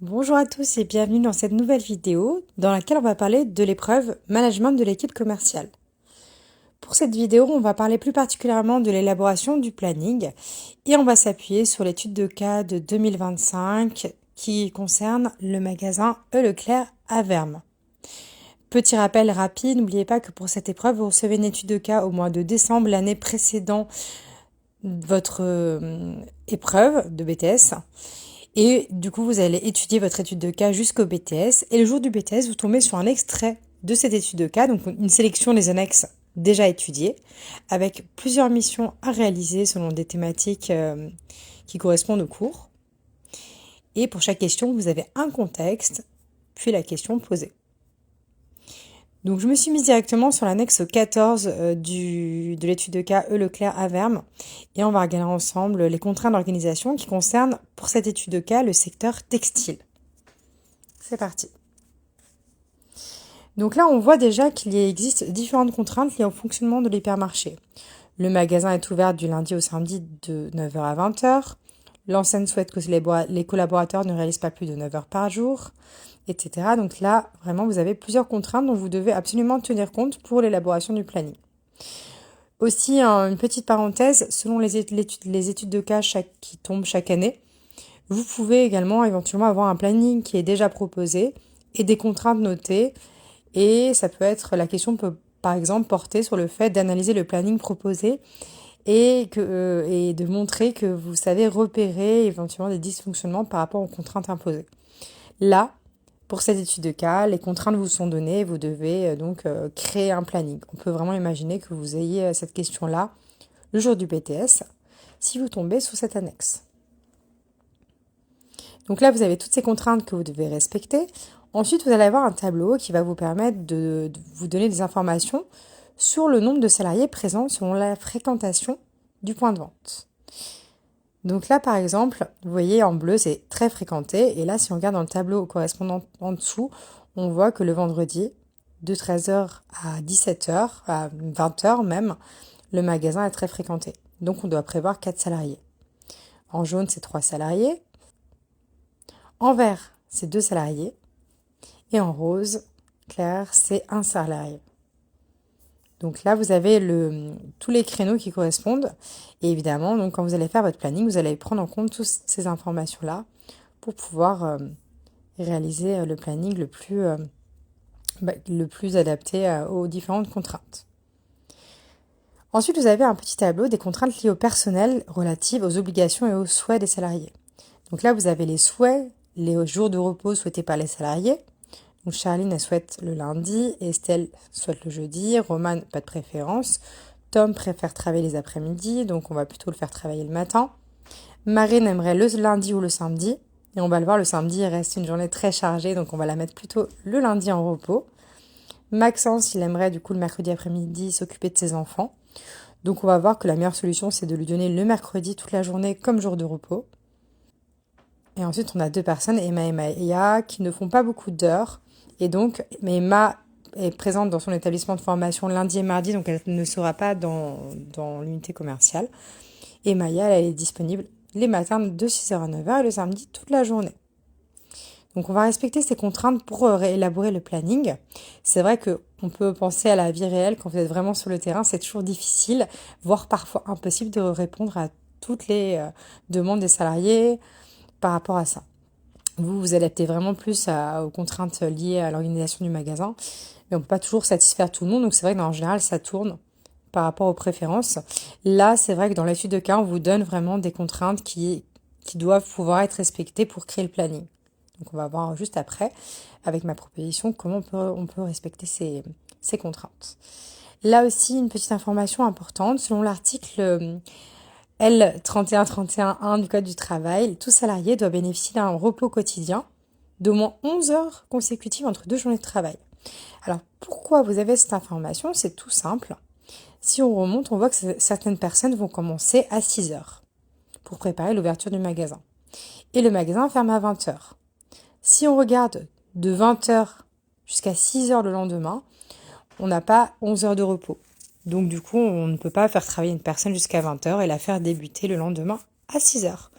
Bonjour à tous et bienvenue dans cette nouvelle vidéo dans laquelle on va parler de l'épreuve Management de l'équipe commerciale. Pour cette vidéo, on va parler plus particulièrement de l'élaboration du planning et on va s'appuyer sur l'étude de cas de 2025 qui concerne le magasin E. Leclerc à Vermes. Petit rappel rapide, n'oubliez pas que pour cette épreuve, vous recevez une étude de cas au mois de décembre l'année précédant votre épreuve de BTS. Et du coup, vous allez étudier votre étude de cas jusqu'au BTS. Et le jour du BTS, vous tombez sur un extrait de cette étude de cas, donc une sélection des annexes déjà étudiées, avec plusieurs missions à réaliser selon des thématiques qui correspondent au cours. Et pour chaque question, vous avez un contexte, puis la question posée. Donc je me suis mise directement sur l'annexe 14 de l'étude de cas E. Leclerc à Vermes et on va regarder ensemble les contraintes d'organisation qui concernent pour cette étude de cas le secteur textile. C'est parti. Donc là on voit déjà qu'il existe différentes contraintes liées au fonctionnement de l'hypermarché. Le magasin est ouvert du lundi au samedi de 9h à 20h. L'enseigne souhaite que les collaborateurs ne réalisent pas plus de 9 heures par jour, etc. Donc là, vraiment, vous avez plusieurs contraintes dont vous devez absolument tenir compte pour l'élaboration du planning. Aussi, une petite parenthèse, selon les études de cas qui tombent chaque année, vous pouvez également éventuellement avoir un planning qui est déjà proposé et des contraintes notées. Et ça peut être, la question peut par exemple porter sur le fait d'analyser le planning proposé et de montrer que vous savez repérer éventuellement des dysfonctionnements par rapport aux contraintes imposées. Là, pour cette étude de cas, les contraintes vous sont données, vous devez donc créer un planning. On peut vraiment imaginer que vous ayez cette question-là le jour du BTS, si vous tombez sous cette annexe. Donc là, vous avez toutes ces contraintes que vous devez respecter. Ensuite, vous allez avoir un tableau qui va vous permettre de vous donner des informations sur le nombre de salariés présents selon la fréquentation du point de vente. Donc là, par exemple, vous voyez en bleu, c'est très fréquenté. Et là, si on regarde dans le tableau correspondant en dessous, on voit que le vendredi, de 13h à 17h, à 20h même, le magasin est très fréquenté. Donc on doit prévoir 4 salariés. En jaune, c'est 3 salariés. En vert, c'est 2 salariés. Et en rose clair, c'est 1 salarié. Donc là, vous avez tous les créneaux qui correspondent. Et évidemment, donc, quand vous allez faire votre planning, vous allez prendre en compte toutes ces informations-là pour pouvoir réaliser le planning le plus adapté aux différentes contraintes. Ensuite, vous avez un petit tableau des contraintes liées au personnel relatives aux obligations et aux souhaits des salariés. Donc là, vous avez les souhaits, les jours de repos souhaités par les salariés. Donc Charline, elle souhaite le lundi, Estelle souhaite le jeudi, Romane, pas de préférence, Tom préfère travailler les après-midi, donc on va plutôt le faire travailler le matin. Marine aimerait le lundi ou le samedi, et on va le voir, le samedi, il reste une journée très chargée, donc on va la mettre plutôt le lundi en repos. Maxence, il aimerait du coup le mercredi après-midi s'occuper de ses enfants. Donc on va voir que la meilleure solution, c'est de lui donner le mercredi toute la journée comme jour de repos. Et ensuite, on a 2 personnes, Emma et Maya, qui ne font pas beaucoup d'heures. Et donc, Emma est présente dans son établissement de formation lundi et mardi, donc elle ne sera pas dans l'unité commerciale. Et Maya, elle est disponible les matins de 6h à 9h et le samedi toute la journée. Donc on va respecter ces contraintes pour élaborer le planning. C'est vrai qu'on peut penser à la vie réelle quand vous êtes vraiment sur le terrain, c'est toujours difficile, voire parfois impossible de répondre à toutes les demandes des salariés par rapport à ça. Vous vous adaptez vraiment plus aux contraintes liées à l'organisation du magasin, mais on ne peut pas toujours satisfaire tout le monde, donc c'est vrai que en général ça tourne par rapport aux préférences. Là, c'est vrai que dans l'étude de cas, on vous donne vraiment des contraintes qui doivent pouvoir être respectées pour créer le planning. Donc on va voir juste après, avec ma proposition, comment on peut respecter ces contraintes. Là aussi, une petite information importante, selon l'article L3131-1 du Code du travail, tout salarié doit bénéficier d'un repos quotidien d'au moins 11 heures consécutives entre 2 journées de travail. Alors, pourquoi vous avez cette information? C'est tout simple. Si on remonte, on voit que certaines personnes vont commencer à 6 heures pour préparer l'ouverture du magasin. Et le magasin ferme à 20 heures. Si on regarde de 20 heures jusqu'à 6 heures le lendemain, on n'a pas 11 heures de repos. Donc du coup, on ne peut pas faire travailler une personne jusqu'à 20 heures et la faire débuter le lendemain à 6 heures.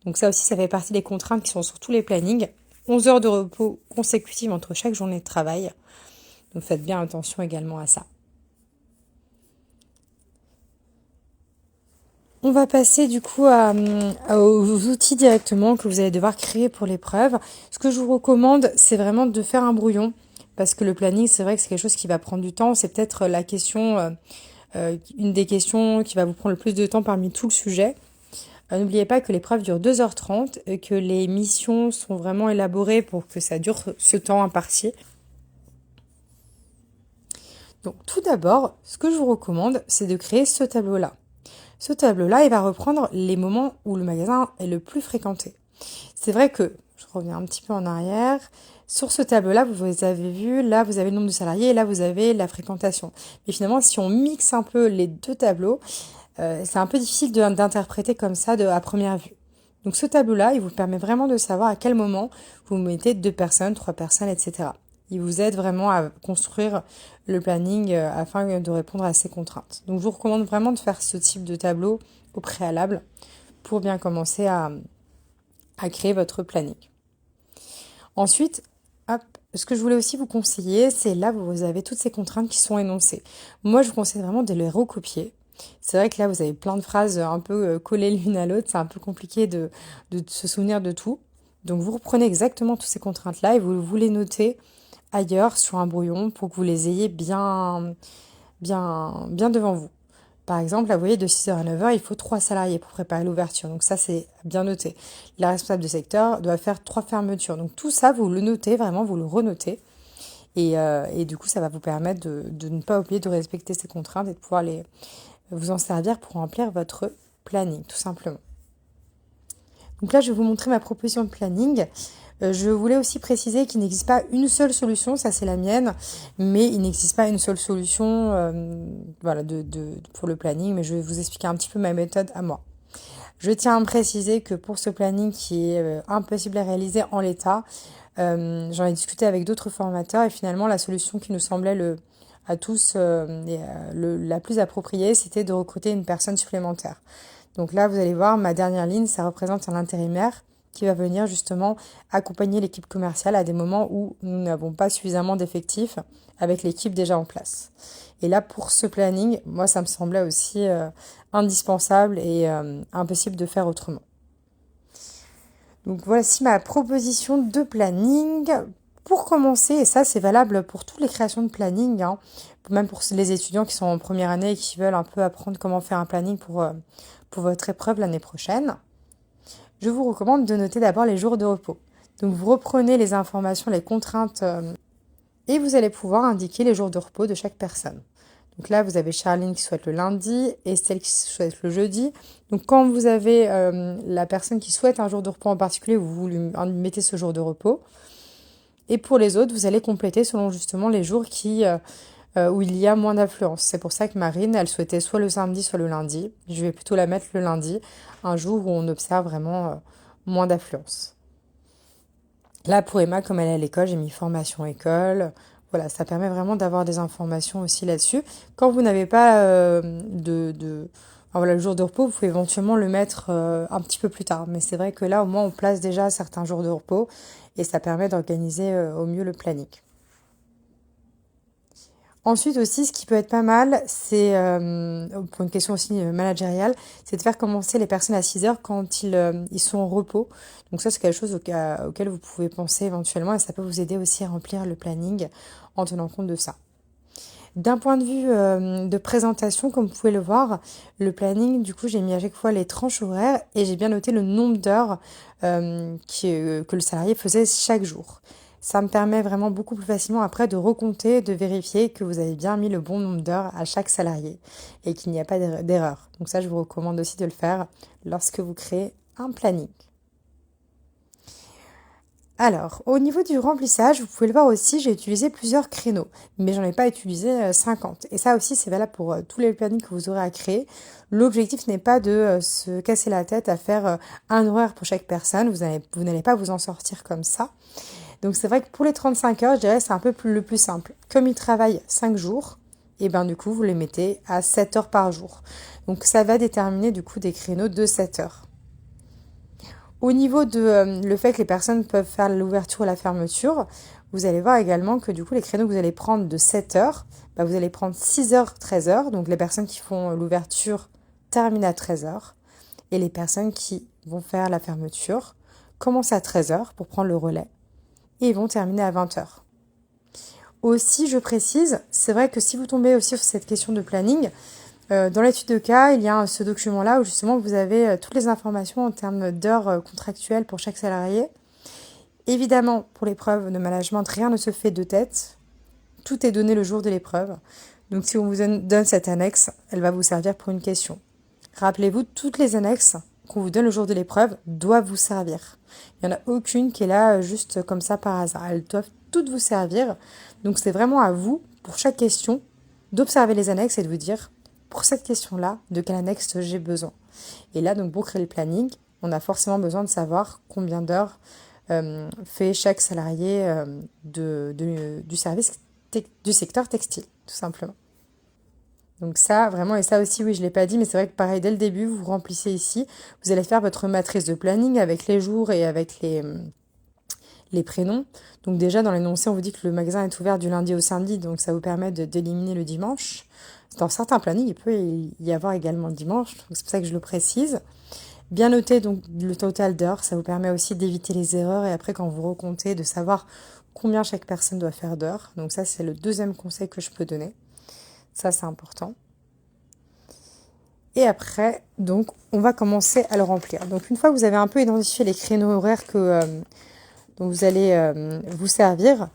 Donc ça aussi, ça fait partie des contraintes qui sont sur tous les plannings. 11 heures de repos consécutives entre chaque journée de travail. Donc faites bien attention également à ça. On va passer du coup aux outils directement que vous allez devoir créer pour l'épreuve. Ce que je vous recommande, c'est vraiment de faire un brouillon. Parce que le planning, c'est vrai que c'est quelque chose qui va prendre du temps. C'est peut-être la question, une des questions qui va vous prendre le plus de temps parmi tout le sujet. N'oubliez pas que l'épreuve dure 2h30 et que les missions sont vraiment élaborées pour que ça dure ce temps imparti. Donc tout d'abord, ce que je vous recommande, c'est de créer ce tableau-là. Ce tableau-là, il va reprendre les moments où le magasin est le plus fréquenté. C'est vrai que, je reviens un petit peu en arrière, sur ce tableau-là, vous avez vu, là vous avez le nombre de salariés et là vous avez la fréquentation. Mais finalement, si on mixe un peu les deux tableaux, c'est un peu difficile d'interpréter comme ça à première vue. Donc ce tableau-là, il vous permet vraiment de savoir à quel moment vous mettez 2 personnes, 3 personnes, etc. Il vous aide vraiment à construire le planning afin de répondre à ces contraintes. Donc je vous recommande vraiment de faire ce type de tableau au préalable pour bien commencer à créer votre planning. Ensuite, ce que je voulais aussi vous conseiller, c'est là où vous avez toutes ces contraintes qui sont énoncées. Moi, je vous conseille vraiment de les recopier. C'est vrai que là, vous avez plein de phrases un peu collées l'une à l'autre. C'est un peu compliqué de se souvenir de tout. Donc, vous reprenez exactement toutes ces contraintes-là et vous les notez ailleurs sur un brouillon pour que vous les ayez bien devant vous. Par exemple, là, vous voyez, de 6h à 9h, il faut 3 salariés pour préparer l'ouverture. Donc ça, c'est bien noté. La responsable de secteur doit faire 3 fermetures. Donc tout ça, vous le notez, vraiment, vous le renotez. Et du coup, ça va vous permettre de ne pas oublier de respecter ces contraintes et de pouvoir vous en servir pour remplir votre planning, tout simplement. Donc là, je vais vous montrer ma proposition de planning. Je voulais aussi préciser qu'il n'existe pas une seule solution, ça c'est la mienne, mais il n'existe pas une seule solution pour le planning, mais je vais vous expliquer un petit peu ma méthode à moi. Je tiens à me préciser que pour ce planning qui est impossible à réaliser en l'état, j'en ai discuté avec d'autres formateurs et finalement la solution qui nous semblait à tous la plus appropriée, c'était de recruter une personne supplémentaire. Donc là, vous allez voir, ma dernière ligne, ça représente un intérimaire qui va venir justement accompagner l'équipe commerciale à des moments où nous n'avons pas suffisamment d'effectifs avec l'équipe déjà en place. Et là, pour ce planning, moi, ça me semblait aussi indispensable et impossible de faire autrement. Donc voici ma proposition de planning. Pour commencer, et ça c'est valable pour toutes les créations de planning, même pour les étudiants qui sont en première année et qui veulent un peu apprendre comment faire un planning pour votre épreuve l'année prochaine, je vous recommande de noter d'abord les jours de repos. Donc vous reprenez les informations, les contraintes et vous allez pouvoir indiquer les jours de repos de chaque personne. Donc là, vous avez Charline qui souhaite le lundi, Estelle qui souhaite le jeudi. Donc quand vous avez la personne qui souhaite un jour de repos en particulier, vous lui mettez ce jour de repos. Et pour les autres, vous allez compléter selon justement les jours où il y a moins d'affluence. C'est pour ça que Marine, elle souhaitait soit le samedi, soit le lundi. Je vais plutôt la mettre le lundi, un jour où on observe vraiment moins d'affluence. Là, pour Emma, comme elle est à l'école, j'ai mis formation école. Voilà, ça permet vraiment d'avoir des informations aussi là-dessus. Quand vous n'avez pas le jour de repos, vous pouvez éventuellement le mettre un petit peu plus tard. Mais c'est vrai que là, au moins, on place déjà certains jours de repos et ça permet d'organiser au mieux le planning. Ensuite aussi, ce qui peut être pas mal, c'est, pour une question aussi managériale, c'est de faire commencer les personnes à 6h quand ils sont en repos. Donc ça, c'est quelque chose auquel vous pouvez penser éventuellement et ça peut vous aider aussi à remplir le planning en tenant compte de ça. D'un point de vue de présentation, comme vous pouvez le voir, le planning, du coup, j'ai mis à chaque fois les tranches horaires et j'ai bien noté le nombre d'heures que le salarié faisait chaque jour. Ça me permet vraiment beaucoup plus facilement après de recompter, de vérifier que vous avez bien mis le bon nombre d'heures à chaque salarié et qu'il n'y a pas d'erreur. Donc ça, je vous recommande aussi de le faire lorsque vous créez un planning. Alors, au niveau du remplissage, vous pouvez le voir aussi, j'ai utilisé plusieurs créneaux, mais j'en ai pas utilisé 50. Et ça aussi, c'est valable pour tous les plannings que vous aurez à créer. L'objectif n'est pas de se casser la tête à faire un horaire pour chaque personne, vous n'allez pas vous en sortir comme ça. Donc c'est vrai que pour les 35 heures, je dirais c'est un peu le plus simple. Comme ils travaillent 5 jours, et ben du coup vous les mettez à 7 heures par jour. Donc ça va déterminer du coup des créneaux de 7 heures. Au niveau de le fait que les personnes peuvent faire l'ouverture ou la fermeture, vous allez voir également que du coup les créneaux que vous allez prendre de 7 heures, bah, vous allez prendre 6 heures, 13 heures. Donc les personnes qui font l'ouverture terminent à 13 heures. Et les personnes qui vont faire la fermeture commencent à 13 heures pour prendre le relais. Et ils vont terminer à 20 heures. Aussi, je précise, c'est vrai que si vous tombez aussi sur cette question de planning, dans l'étude de cas, il y a ce document-là où justement vous avez toutes les informations en termes d'heures contractuelles pour chaque salarié. Évidemment, pour l'épreuve de management, rien ne se fait de tête. Tout est donné le jour de l'épreuve. Donc si on vous donne cette annexe, elle va vous servir pour une question. Rappelez-vous, toutes les annexes qu'on vous donne le jour de l'épreuve doivent vous servir. Il n'y en a aucune qui est là juste comme ça par hasard. Elles doivent toutes vous servir. Donc c'est vraiment à vous, pour chaque question, d'observer les annexes et de vous dire, pour cette question-là, de quelle annexe j'ai besoin. Et là, donc pour créer le planning, on a forcément besoin de savoir combien d'heures fait chaque salarié du service du secteur textile, tout simplement. Donc ça, vraiment, et ça aussi, oui, je ne l'ai pas dit, mais c'est vrai que pareil, dès le début, vous remplissez ici, vous allez faire votre matrice de planning avec les jours et avec les prénoms. Donc déjà, dans l'énoncé, on vous dit que le magasin est ouvert du lundi au samedi, donc ça vous permet d'éliminer le dimanche. Dans certains plannings, il peut y avoir également le dimanche, donc c'est pour ça que je le précise. Bien noter donc le total d'heures, ça vous permet aussi d'éviter les erreurs et après quand vous recomptez, de savoir combien chaque personne doit faire d'heures. Donc ça, c'est le deuxième conseil que je peux donner. Ça, c'est important. Et après, donc, on va commencer à le remplir. Donc, une fois que vous avez un peu identifié les créneaux horaires dont vous allez vous servir,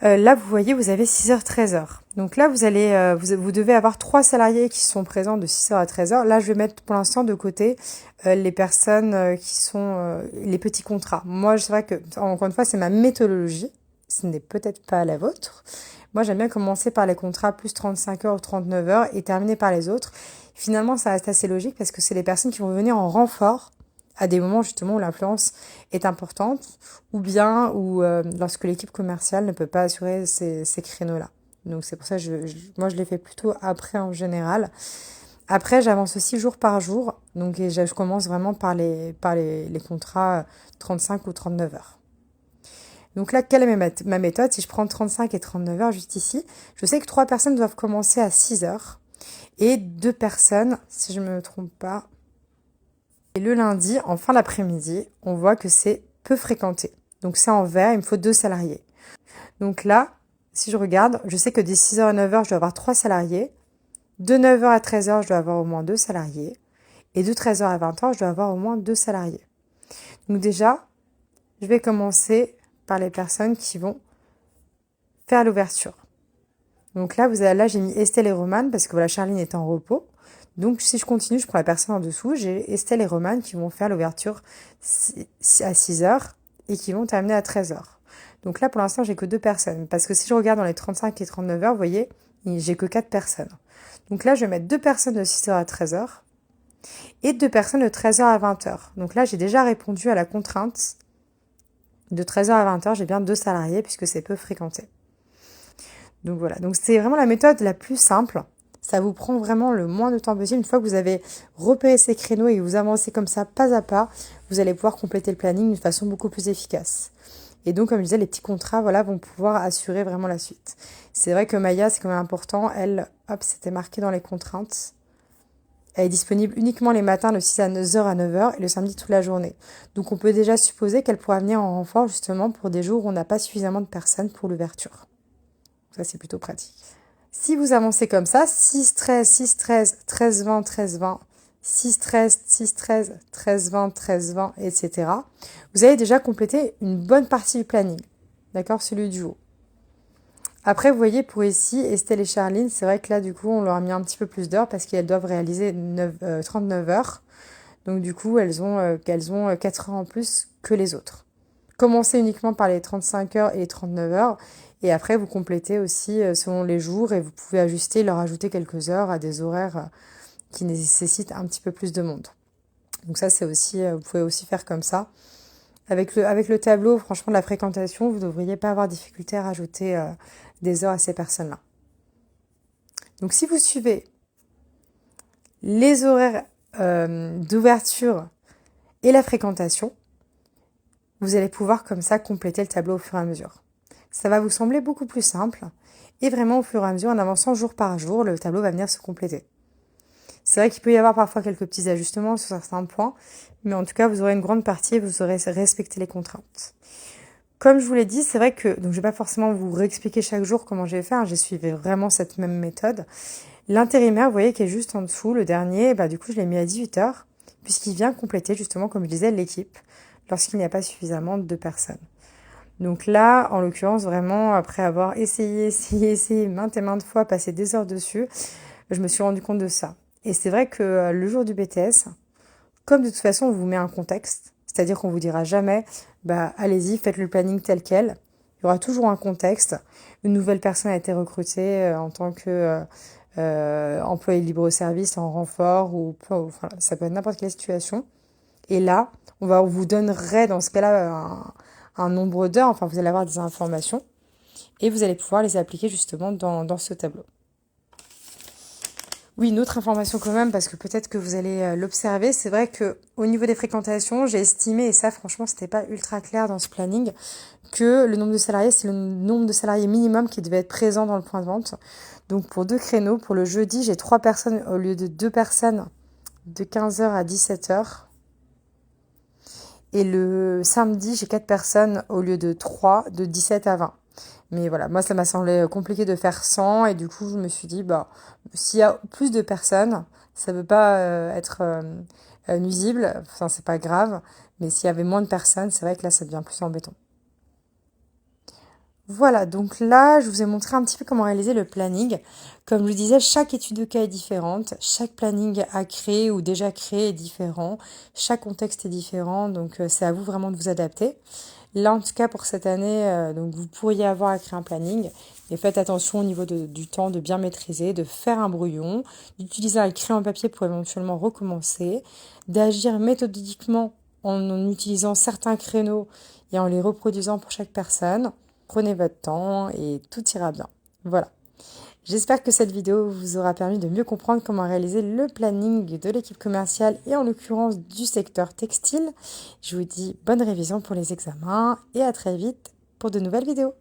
là, vous voyez, vous avez 6h, 13h. Donc là, vous devez avoir 3 salariés qui sont présents de 6h à 13h. Là, je vais mettre pour l'instant de côté les personnes qui sont les petits contrats. Moi, c'est vrai que, encore une fois, c'est ma méthodologie. Ce n'est peut-être pas la vôtre. Moi, j'aime bien commencer par les contrats plus 35 heures ou 39 heures et terminer par les autres. Finalement, ça reste assez logique parce que c'est les personnes qui vont venir en renfort à des moments justement où l'influence est importante ou bien où lorsque l'équipe commerciale ne peut pas assurer ces créneaux-là. Donc c'est pour ça que moi je les fais plutôt après en général. Après, j'avance aussi jour par jour. Donc je commence vraiment par les contrats 35 ou 39 heures. Donc là, quelle est ma méthode? Si je prends 35 et 39 heures juste ici, je sais que 3 personnes doivent commencer à 6 heures et 2 personnes, si je ne me trompe pas. Et le lundi, en fin d'après-midi, on voit que c'est peu fréquenté. Donc c'est en vert, il me faut 2 salariés. Donc là, si je regarde, je sais que dès 6h à 9h, je dois avoir 3 salariés. De 9h à 13h, je dois avoir au moins 2 salariés. Et de 13h à 20h, je dois avoir au moins 2 salariés. Donc déjà, je vais commencer par les personnes qui vont faire l'ouverture. Donc là, là j'ai mis Estelle et Romane parce que voilà, Charline est en repos. Donc si je continue, je prends la personne en dessous. J'ai Estelle et Romane qui vont faire l'ouverture à 6h et qui vont terminer à 13h. Donc là, pour l'instant, j'ai que 2 personnes. Parce que si je regarde dans les 35 et 39 heures, vous voyez, j'ai que 4 personnes. Donc là, je vais mettre 2 personnes de 6h à 13h et 2 personnes de 13h à 20h. Donc là, j'ai déjà répondu à la contrainte. De 13h à 20h, j'ai bien 2 salariés puisque c'est peu fréquenté. Donc voilà, donc c'est vraiment la méthode la plus simple. Ça vous prend vraiment le moins de temps possible. Une fois que vous avez repéré ces créneaux et que vous avancez comme ça, pas à pas, vous allez pouvoir compléter le planning d'une façon beaucoup plus efficace. Et donc, comme je disais, les petits contrats, voilà, vont pouvoir assurer vraiment la suite. C'est vrai que Maya, c'est quand même important. Elle, hop, c'était marqué dans les contraintes. Elle est disponible uniquement les matins de 6 à 9h à 9h et le samedi toute la journée. Donc, on peut déjà supposer qu'elle pourra venir en renfort justement pour des jours où on n'a pas suffisamment de personnes pour l'ouverture. Ça, c'est plutôt pratique. Si vous avancez comme ça, 6, 13, 6, 13, 13, 20, 13, 20, 6, 13, 6, 13, 13, 20, 13, 20, etc. Vous avez déjà complété une bonne partie du planning. D'accord? Celui du haut. Après, vous voyez, pour ici, Estelle et Charline, c'est vrai que là, du coup, on leur a mis un petit peu plus d'heures parce qu'elles doivent réaliser 39 heures. Donc, du coup, elles ont 4 heures en plus que les autres. Commencez uniquement par les 35 heures et les 39 heures. Et après, vous complétez aussi selon les jours et vous pouvez ajuster, leur ajouter quelques heures à des horaires qui nécessitent un petit peu plus de monde. Donc ça, c'est aussi, vous pouvez aussi faire comme ça. Avec le tableau, franchement, de la fréquentation, vous ne devriez pas avoir difficulté à rajouter des heures à ces personnes-là. Donc si vous suivez les horaires d'ouverture et la fréquentation, vous allez pouvoir comme ça compléter le tableau au fur et à mesure. Ça va vous sembler beaucoup plus simple et vraiment au fur et à mesure, en avançant jour par jour, le tableau va venir se compléter. C'est vrai qu'il peut y avoir parfois quelques petits ajustements sur certains points, mais en tout cas, vous aurez une grande partie et vous aurez respecté les contraintes. Comme je vous l'ai dit, c'est vrai que, donc je vais pas forcément vous réexpliquer chaque jour comment j'ai fait, j'ai suivi vraiment cette même méthode. L'intérimaire, vous voyez, qui est juste en dessous, le dernier, du coup, je l'ai mis à 18h, puisqu'il vient compléter justement, comme je disais, l'équipe, lorsqu'il n'y a pas suffisamment de personnes. Donc là, en l'occurrence, vraiment, après avoir essayé maintes et maintes fois, passé des heures dessus, je me suis rendu compte de ça. Et c'est vrai que le jour du BTS, comme de toute façon, on vous met un contexte, c'est-à-dire qu'on vous dira jamais, allez-y, faites le planning tel quel. Il y aura toujours un contexte. Une nouvelle personne a été recrutée en tant que employé libre-service en renfort ou enfin, ça peut être n'importe quelle situation. Et là, on vous donnerait dans ce cas-là un nombre d'heures, enfin vous allez avoir des informations et vous allez pouvoir les appliquer justement dans ce tableau. Oui, une autre information quand même, parce que peut-être que vous allez l'observer, c'est vrai que au niveau des fréquentations, j'ai estimé, et ça franchement c'était pas ultra clair dans ce planning, que le nombre de salariés, c'est le nombre de salariés minimum qui devait être présent dans le point de vente. Donc pour 2 créneaux, pour le jeudi, j'ai 3 personnes au lieu de 2 personnes de 15h à 17h. Et le samedi, j'ai 4 personnes au lieu de 3, de 17 à 20. Mais voilà, moi ça m'a semblé compliqué de faire 100 et du coup je me suis dit, s'il y a plus de personnes, ça ne veut pas être nuisible, enfin c'est pas grave, mais s'il y avait moins de personnes, c'est vrai que là ça devient plus embêtant. Voilà, donc là, je vous ai montré un petit peu comment réaliser le planning. Comme je le disais, chaque étude de cas est différente, chaque planning à créer ou déjà créé est différent, chaque contexte est différent, donc c'est à vous vraiment de vous adapter. Là, en tout cas, pour cette année, donc vous pourriez avoir à créer un planning, mais faites attention au niveau du temps, de bien maîtriser, de faire un brouillon, d'utiliser un crayon en papier pour éventuellement recommencer, d'agir méthodiquement en utilisant certains créneaux et en les reproduisant pour chaque personne. Prenez votre temps et tout ira bien. Voilà. J'espère que cette vidéo vous aura permis de mieux comprendre comment réaliser le planning de l'équipe commerciale et en l'occurrence du secteur textile. Je vous dis bonne révision pour les examens et à très vite pour de nouvelles vidéos.